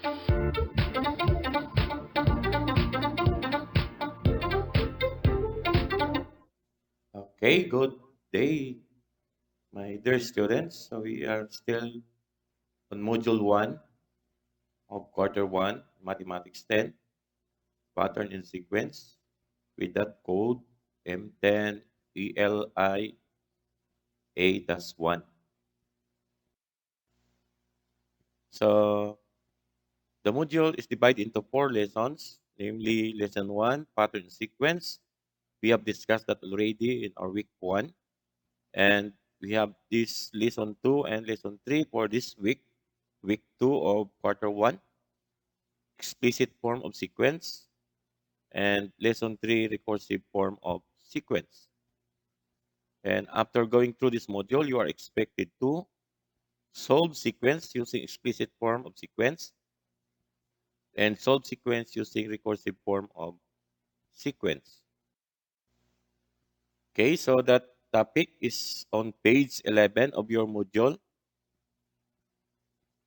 Okay, good day, my dear students. So we are still on module 1 of quarter 1, mathematics 10, pattern and sequence with that code M10 ELI A-1. So the module is divided into 4 lessons, namely lesson 1, pattern and sequence. We have discussed that already in our week 1. And we have this lesson 2 and lesson 3 for this week 2 of quarter 1, explicit form of sequence, and lesson 3, recursive form of sequence. And after going through this module, you are expected to solve sequence using explicit form of sequence and solve sequence using recursive form of sequence. Okay, so that topic is on page 11 of your module.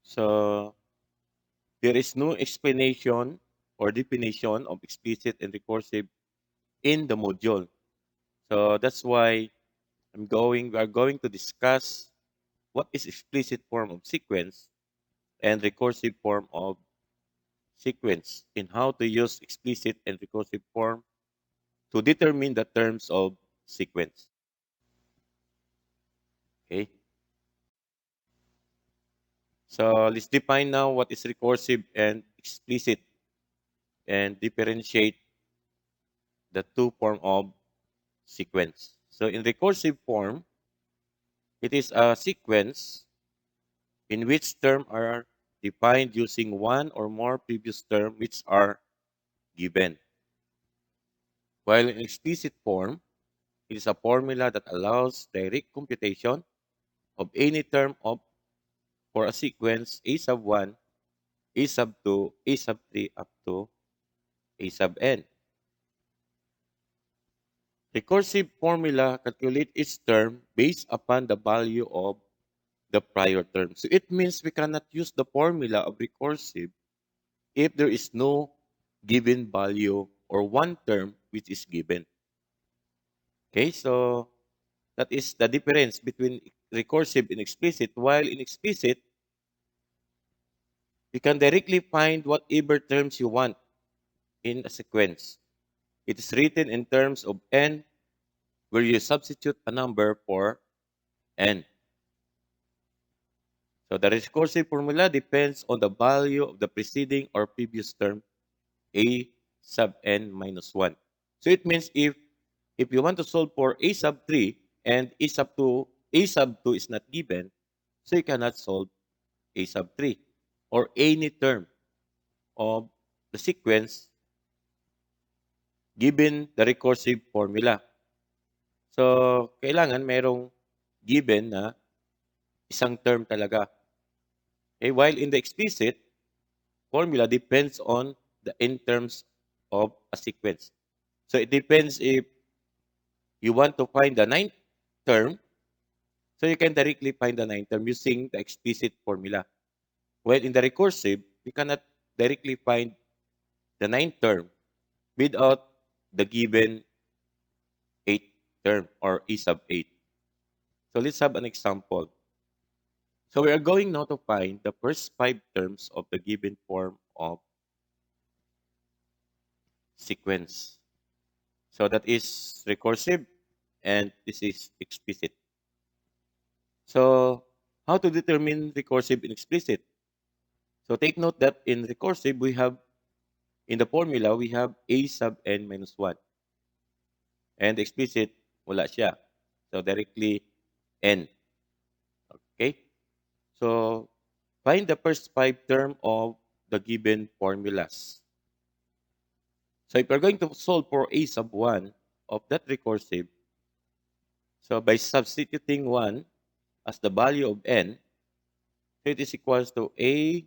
So there is no explanation or definition of explicit and recursive in the module. So that's why we are going to discuss what is explicit form of sequence and recursive form of sequence and how to use explicit and recursive form to determine the terms of sequence. Okay. So let's define now what is recursive and explicit and differentiate the two form of sequence. So in recursive form, it is a sequence in which terms are defined using one or more previous terms which are given. While in explicit form, it is a formula that allows direct computation of any term of for a sequence a sub 1, a sub 2, a sub 3 up to a sub n. Recursive formula calculate each term based upon the value of the prior term. So it means we cannot use the formula of recursive if there is no given value or one term which is given. Okay, so that is the difference between recursive and explicit. While in explicit, you can directly find whatever terms you want in a sequence. It is written in terms of n, where you substitute a number for n. So the recursive formula depends on the value of the preceding or previous term a sub n minus 1. So it means if you want to solve for a sub 3 and a sub 2 is not given, so you cannot solve a sub 3 or any term of the sequence given the recursive formula. So, kailangan merong given na isang term talaga. Okay? While in the explicit, formula depends on the n terms of a sequence. So, it depends if you want to find the ninth term, so you can directly find the ninth term using the explicit formula. While in the recursive, you cannot directly find the ninth term without the given eighth term or e sub 8. So let's have an example. So we are going now to find the first 5 terms of the given form of sequence. So that is recursive and this is explicit. So how to determine recursive and explicit? So take note that in recursive, we have, in the formula, we have a sub n minus 1. And explicit, wala siya. So directly n. Okay? So find the first 5 term of the given formulas. So if we're going to solve for a sub 1 of that recursive, so by substituting 1 as the value of n, so it is equals to a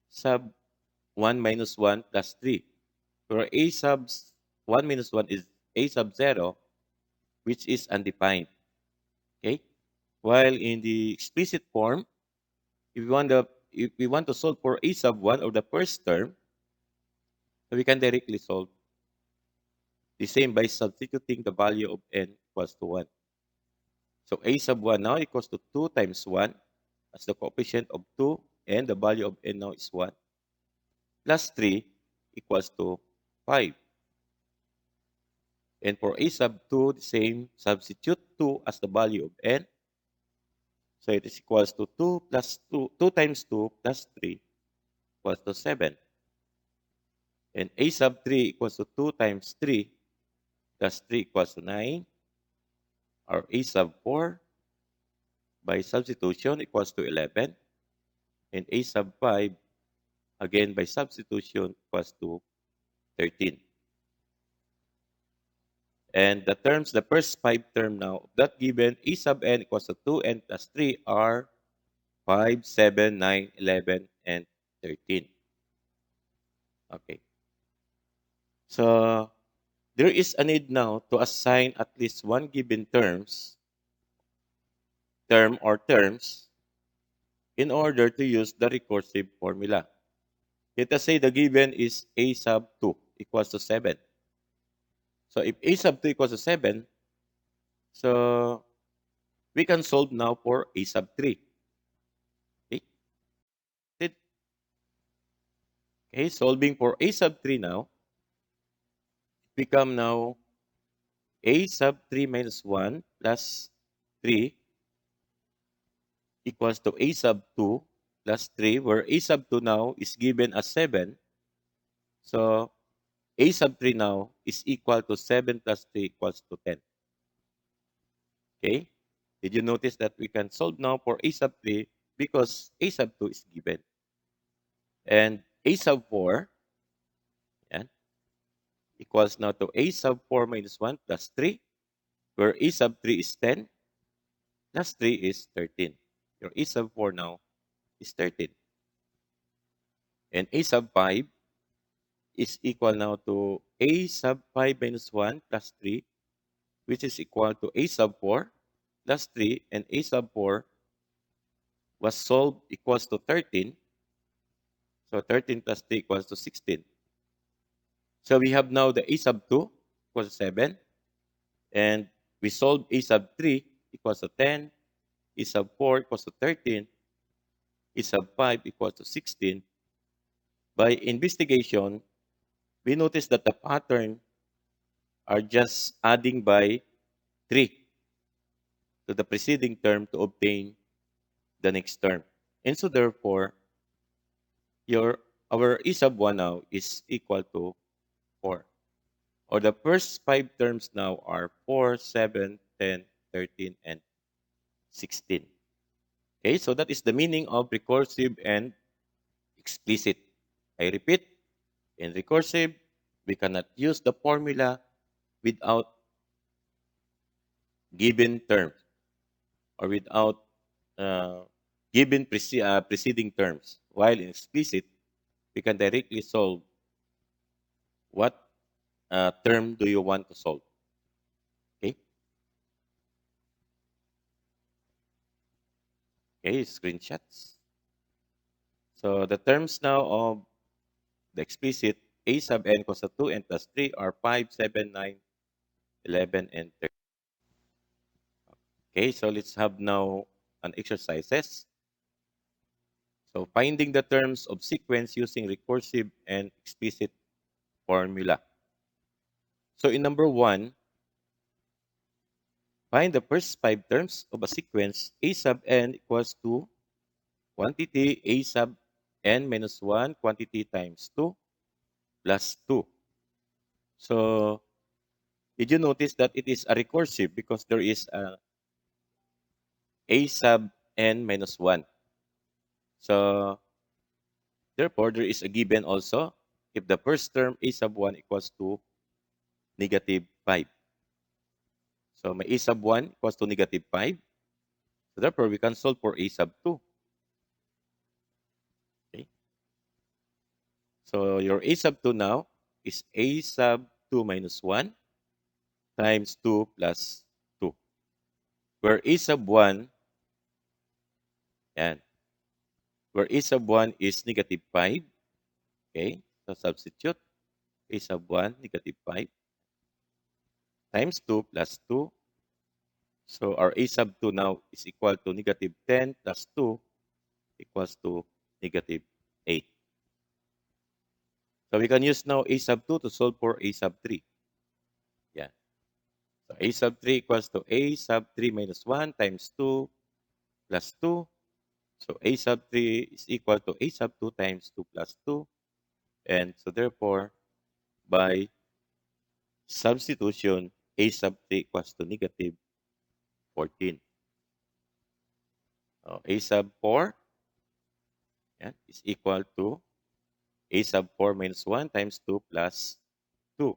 sub 1 minus 1 plus 3. Where a sub 1 minus 1 is a sub 0, which is undefined. Okay? While in the explicit form, if you want if we want to solve for a sub 1 or the first term, we can directly solve the same by substituting the value of n equals to 1. So a sub 1 now equals to 2 times 1 as the coefficient of 2, and the value of n now is 1, plus 3 equals to 5. And for a sub 2, the same, substitute 2 as the value of n. So it is equals to 2 plus 2, 2 times 2 plus 3 equals to 7. And a sub 3 equals to 2 times 3 plus 3 equals to 9. Or a sub 4 by substitution equals to 11. And a sub 5, again by substitution, equals to 13. And the terms, the first 5 term now of that given a sub n equals to 2n plus 3 are 5, 7, 9, 11, and 13. Okay. So there is a need now to assign at least one given term or terms in order to use the recursive formula. Let us say the given is a sub 2 equals to 7. So if a sub 2 equals to 7, so we can solve now for a sub 3. Okay, okay, solving for a sub 3 now, become now a sub 3 minus 1 plus 3 equals to a sub 2 plus 3, where a sub 2 now is given as 7. So a sub 3 now is equal to 7 plus 3 equals to 10. Okay? Did you notice that we can solve now for a sub 3 because a sub 2 is given? And a sub 4 yan, equals now to a sub 4 minus 1 plus 3, where a sub 3 is 10 plus 3 is 13. Your a sub 4 now is 13. And a sub 5 is equal now to a sub 5 minus 1 plus 3, which is equal to a sub 4 plus 3, and a sub 4 was solved equals to 13. So 13 plus 3 equals to 16. So we have now the a sub 2 equals to 7, and we solved a sub 3 equals to 10, a sub 4 equals to 13, a sub 5 equals to 16. By investigation, we notice that the pattern are just adding by 3 to the preceding term to obtain the next term. And so therefore, our e sub 1 now is equal to 4. Or the first 5 terms now are 4, 7, 10, 13, and 16. Okay, so that is the meaning of recursive and explicit. I repeat, in recursive, we cannot use the formula without given terms or without given preceding terms. While in explicit, we can directly solve what term do you want to solve. Okay? Okay, screenshots. So the terms now of the explicit a sub n equals to 2n plus 3 are 5, 7, 9, 11, and 13. Okay, so let's have now an exercises. So finding the terms of sequence using recursive and explicit formula. So in number 1, find the first 5 terms of a sequence a sub n equals to quantity a sub n minus 1 quantity times 2 plus 2. So did you notice that it is a recursive because there is a sub n minus 1. So therefore, there is a given also if the first term a sub 1 equals to negative 5. So may a sub 1 equals to negative 5. So therefore, we can solve for a sub 2. Okay. So your a sub 2 now is a sub 2 minus 1 times 2 plus 2. Where a sub 1, yan, where a sub 1 is negative 5. Okay, so substitute a sub 1, negative 5, times 2 plus 2. So our a sub 2 now is equal to negative 10 plus 2 equals to negative 8. So we can use now a sub 2 to solve for a sub 3. Yeah. So a sub 3 equals to a sub 3 minus 1 times 2 plus 2. So a sub 3 is equal to a sub 2 times 2 plus 2. And so therefore, by substitution, a sub 3 equals to negative 14. So a sub 4, yeah, is equal to a sub 4 minus 1 times 2 plus 2.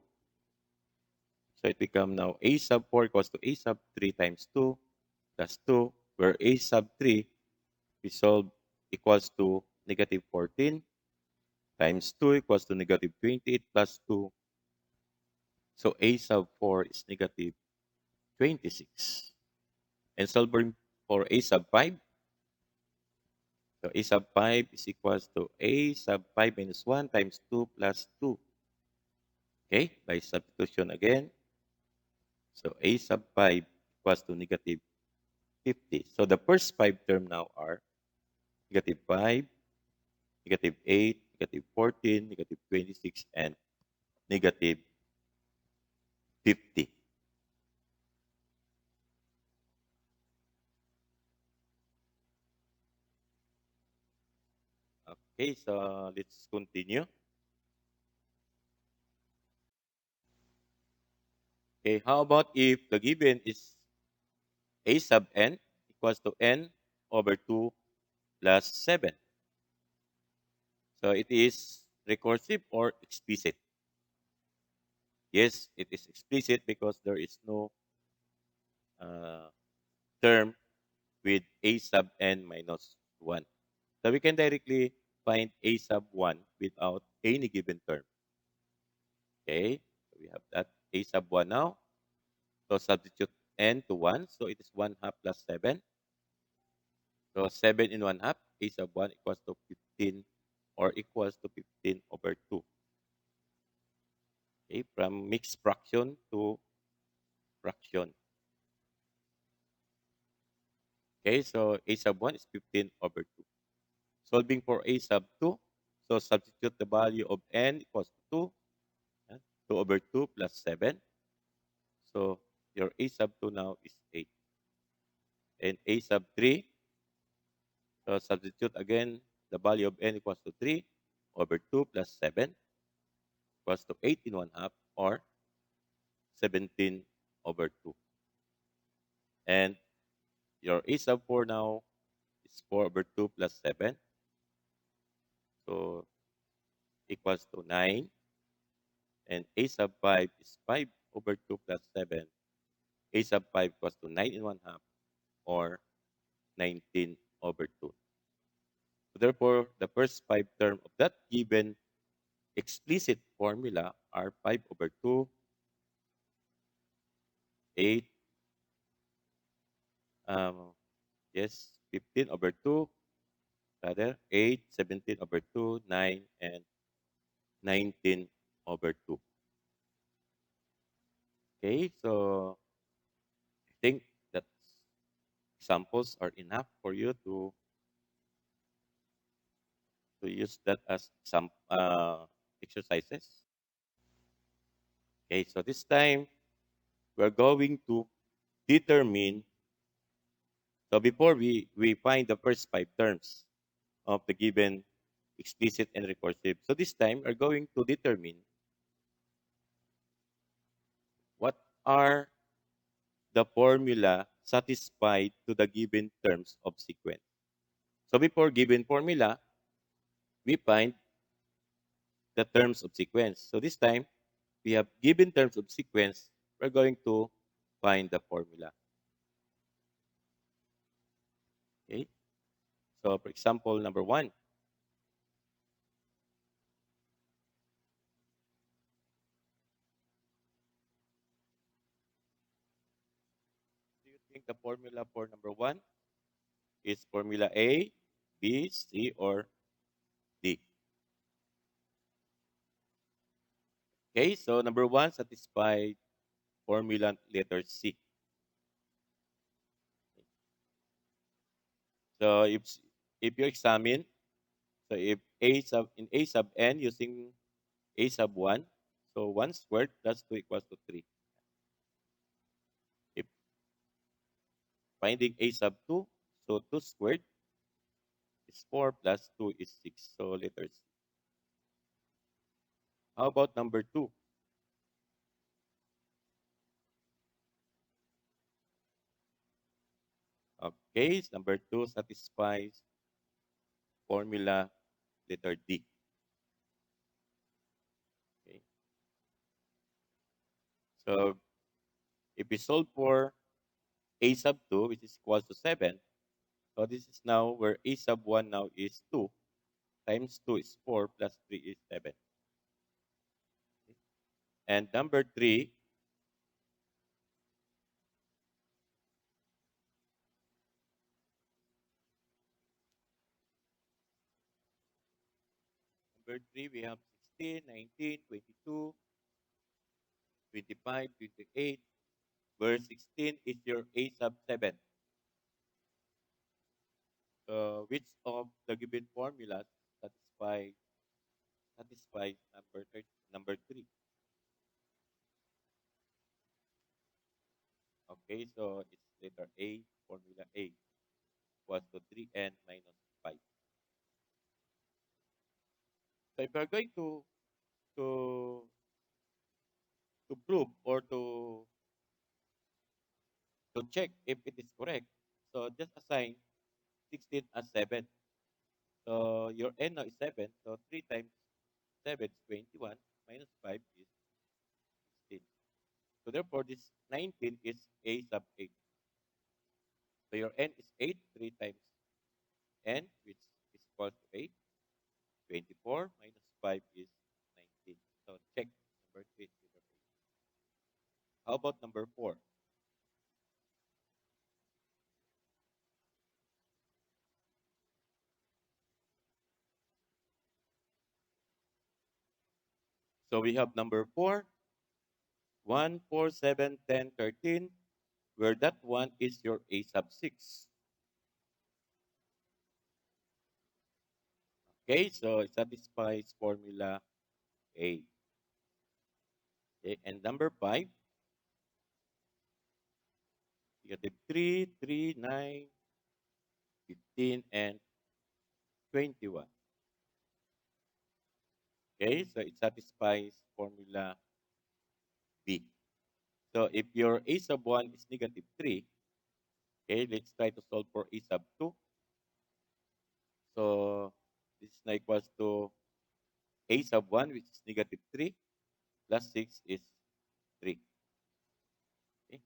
So it becomes now a sub 4 equals to a sub 3 times 2 plus 2, where a sub 3 we solve equals to negative 14 times 2 equals to negative 28 plus 2. So a sub 4 is negative 26. And solving for a sub 5, so a sub 5 is equals to a sub 5 minus 1 times 2 plus 2. Okay, by substitution again. So a sub 5 equals to negative 50. So the first 5 term now are negative 5, negative 8, negative 14, negative 26, and negative 50. Okay, so let's continue. Okay, how about if the given is a sub n equals to n over 2 plus 7? So it is recursive or explicit? Yes, it is explicit because there is no uh, term with a sub n minus 1. So we can directly find a sub 1 without any given term. Okay, so we have that a sub 1 now. So substitute n to 1. So it is 1 half plus 7. So 7 in 1 half, a sub 1 equals to 15 or equals to 15 over 2. Okay, from mixed fraction to fraction. Okay, so a sub 1 is 15 over 2. Solving for a sub 2, so substitute the value of n equals to 2. 2 over 2 plus 7. So your a sub 2 now is 8. And a sub 3, so substitute again the value of n equals to 3 over 2 plus 7 equals to 8 in 1 half or 17 over 2. And your a sub 4 now is 4 over 2 plus 7. So equals to 9. And a sub 5 is 5 over 2 plus 7. A sub 5 equals to 9 in 1 half or 19 over 2. So therefore, the first 5 term of that given explicit formula are 5 over 2, 8, um, yes, 15 over 2, rather 8, 17 over 2, 9, and 19 over 2. Okay, so I think that examples are enough for you to use that as some exercises. Okay, so this time we're going to determine, so before we find the first 5 terms of the given explicit and recursive. So this time we're going to determine what are the formula satisfied to the given terms of sequence. So before given formula, we find the terms of sequence. So this time, we have given terms of sequence, we're going to find the formula. Okay. So for example, number 1, do you think the formula for number 1 is formula A, B, C, or D. Okay, so number one, satisfy formula letter C. So if you examine, so if A sub in A sub n using A sub 1, so 1 squared plus 2 equals to 3. If finding A sub 2, so 2 squared is 4 plus 2 is 6. So letter C. How about number 2? Okay, so number 2 satisfies formula letter D. Okay. So if we solve for A sub 2, which is equals to 7, so this is now where A sub 1 now is 2 times 2 is 4 plus 3 is 7. Okay. And number three we have 16, 19, 22, 25, 28. Where 16 is your A sub 7. Which of the given formulas satisfy satisfies number 3? Okay, so it's letter A, formula A equals to 3n minus 5. So if we're going to to prove or to check if it is correct, so just assign 16 as 7. So your n now is 7. So 3 times 7 is 21 minus 5 is 16. So therefore, this 19 is A sub 8. So your n is 8, 3 times n, which is equal to 8. 24 minus 5 is 19. So check number 3 is letter A. How about number 4? So we have number 4, 1, 4, 7, 10, 13, where that one is your A sub 6. Okay, so it satisfies formula A. Okay, and number 5, negative 3, 3, 9, 15, and 21. Okay, so it satisfies formula B. So if your A sub 1 is negative 3, okay, let's try to solve for A sub 2. So this is now equals to A sub 1, which is negative 3, plus 6 is 3. Okay.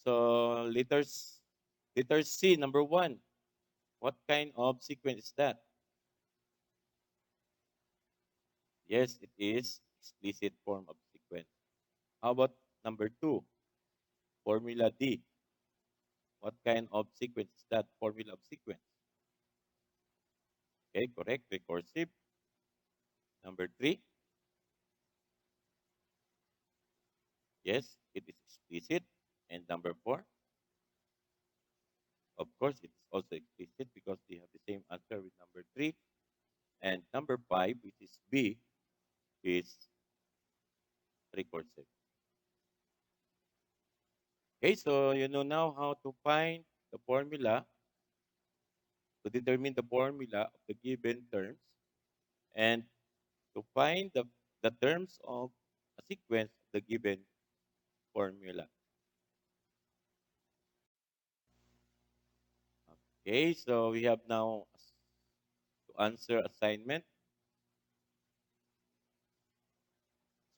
So letter C, number 1. What kind of sequence is that? Yes, it is explicit form of sequence. How about number 2? Formula D. What kind of sequence is that? Formula of sequence. Okay, correct. Recursive. Number 3. Yes, it is explicit. And number 4. Of course, it is also explicit because they have the same answer with number 3. And number 5, which is B, is recursive. Okay, so you know now how to find the formula, to determine the formula of the given terms, and to find the terms of a sequence of the given formula. Okay, so we have now to answer assignment.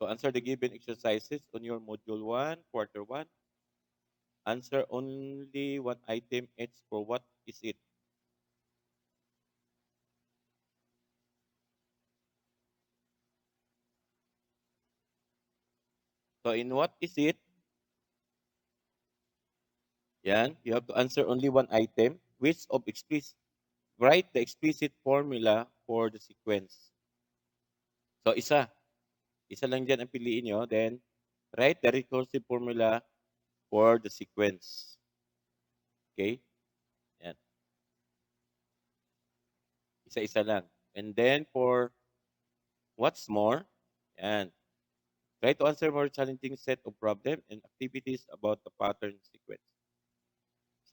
So answer the given exercises on your module 1, quarter 1. Answer only one item each for what is it. So in what is it, yan, you have to answer only one item. Which of explicit, write the explicit formula for the sequence. So, isa lang dyan ang piliin nyo. Then, write the recursive formula for the sequence. Okay? Yan. Isa-isa lang. And then, for what's more, yan. Try to answer more challenging set of problem and activities about the pattern sequence.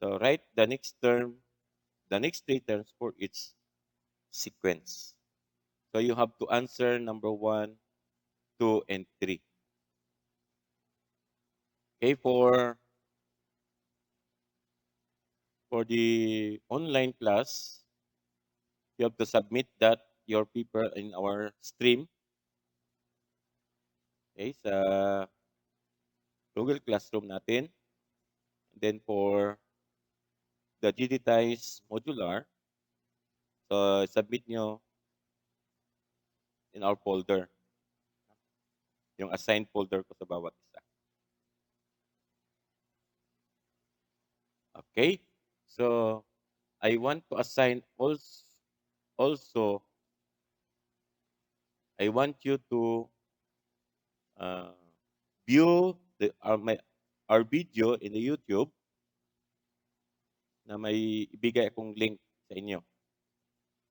So, write the next three terms for each sequence. So, you have to answer number 1, 2, and 3. Okay, for the online class, you have to submit that your paper in our stream, okay, sa Google Classroom natin. And then for the digitized modular, so submit nyo in our folder, yung assigned folder ko sa bawat isa. Okay? So, I want to assign also I want you to uh, view our video in the YouTube na may ibigay akong link sa inyo.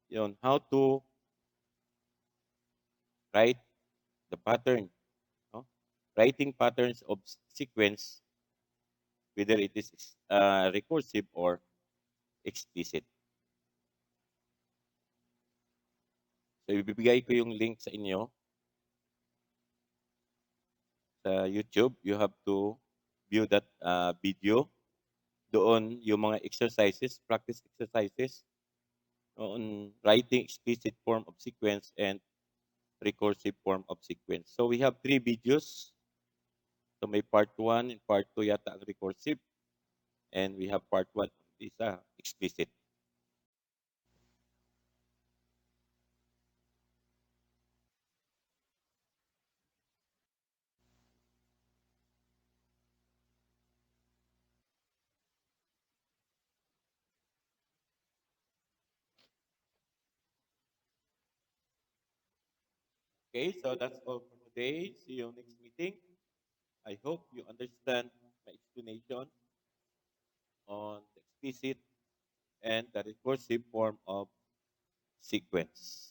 Yun, how to write the pattern. No? Writing patterns of sequence, whether it is recursive or explicit. So, ibibigay ko yung link sa inyo sa YouTube. You have to view that video. Doon, yung mga exercises, practice exercises on writing explicit form of sequence and recursive form of sequence. So, we have 3 videos. So, may part 1 and part 2 yata ang recursive. And we have part 1 is explicit. Okay, so that's all for today. See you next meeting. I hope you understand my explanation on the explicit and the recursive form of sequence.